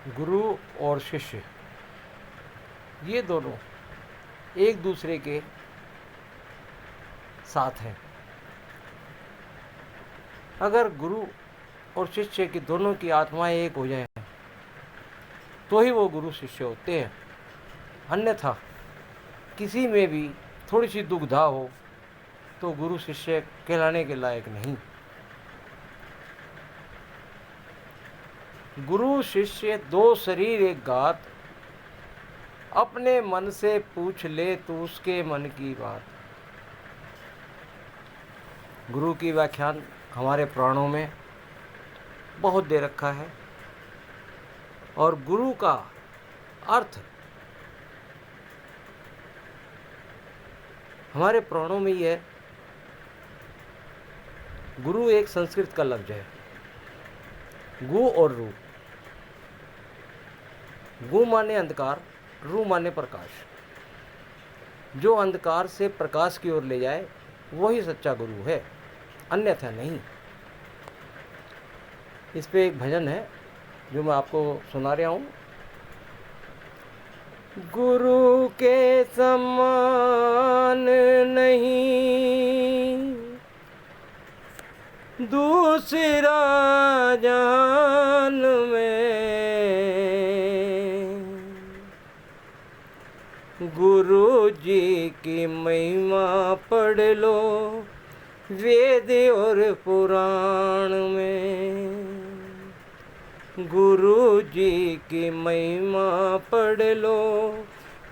गुरु और शिष्य ये दोनों एक दूसरे के साथ हैं। अगर गुरु और शिष्य की दोनों की आत्माएं एक हो जाएं तो ही वो गुरु शिष्य होते हैं। अन्यथा किसी में भी थोड़ी सी दुविधा हो तो गुरु शिष्य कहलाने के लायक नहीं। गुरु शिष्य दो शरीर एक गात, अपने मन से पूछ ले तो उसके मन की बात। गुरु की व्याख्यान हमारे पुराणों में बहुत दे रखा है और गुरु का अर्थ हमारे पुराणों में ही है। गुरु एक संस्कृत का लफ्ज है, गु और रू। गु माने अंधकार, रू माने प्रकाश। जो अंधकार से प्रकाश की ओर ले जाए वही सच्चा गुरु है, अन्यथा नहीं। इस पे एक भजन है जो मैं आपको सुना रहा हूँ। गुरु के समान नहीं दूसरा जान में, गुरु जी की महिमा पढ़ लो वेद और पुराण में। गुरु जी की महिमा पढ़ लो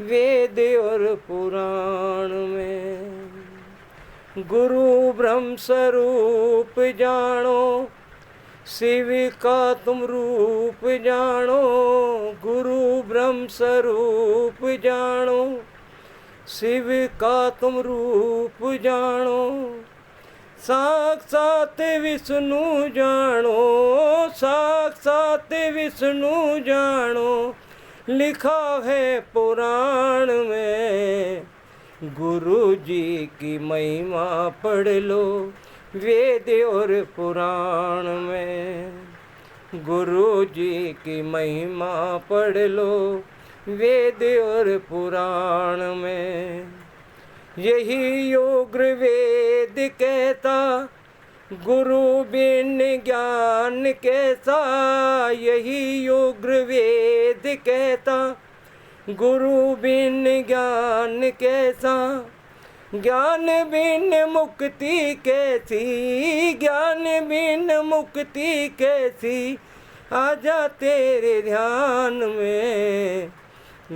वेद और पुराण में। गुरु ब्रह्म स्वरूप जानो, शिव का तुम रूप जानो। गुरु ब्रह्म स्वरूप जानो, शिव का तुम रूप जानो। साक्षात विष्णु जानो, साक्षात विष्णु जानो। लिखा है पुराण में, गुरु जी की महिमा पढ़ लो वेद और पुराण में। गुरु जी की महिमा पढ़ लो वेद और पुराण में। यही योग वेद कहता, गुरु बिन ज्ञान कैसा। यही योग वेद कहता, गुरु बिन ज्ञान कैसा। ज्ञान बिन मुक्ति कैसी, ज्ञान बिन मुक्ति कैसी। आजा तेरे ध्यान में,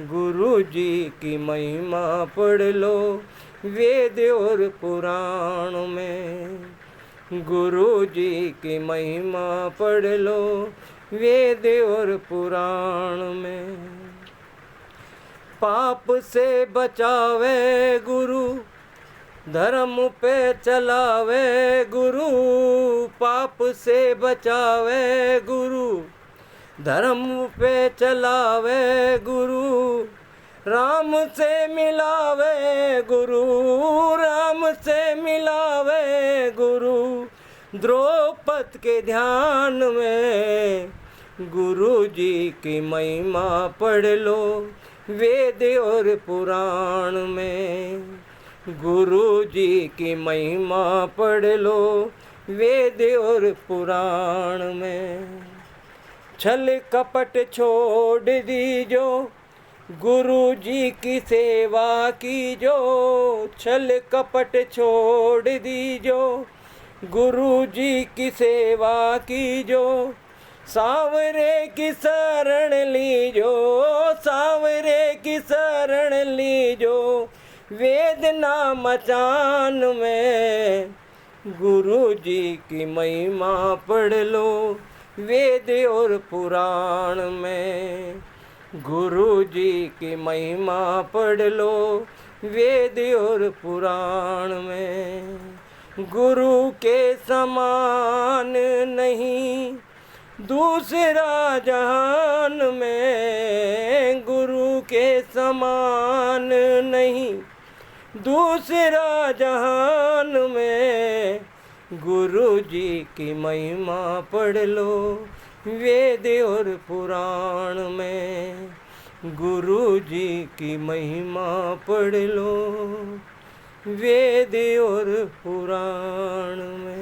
गुरु जी की महिमा पढ़ लो वेद और पुराण में। गुरु जी की महिमा पढ़ लो वेद और पुराण में। पाप से बचावे गुरु, धर्म पे चलावे गुरु। पाप से बचावे गुरु, धर्म पे चलावे गुरु। राम से मिलावे गुरु, राम से मिलावे गुरु। द्रौपद के ध्यान में, गुरु जी की महिमा पढ़ लो वेद और पुराण में। गुरु जी की महिमा पढ़ लो वेद और पुराण में। छल कपट छोड़ दीजो, गुरु जी की सेवा कीजो। छल कपट छोड़ दीजो, गुरु जी की सेवा कीजो। सावरे की शरण लीजो, सावरे की शरण लीजो। वेद नाम चान में, गुरु जी की महिमा पढ़ लो वेद और पुराण में। गुरु जी की महिमा पढ़ लो वेद और पुराण में। गुरु के समान नहीं दूसरा जहान में। गुरु के समान नहीं दूसरा जहान में। गुरु जी की महिमा पढ़ लो वेद और पुराण में गुरु जी की महिमा पढ़ लो, वेद और पुराण में।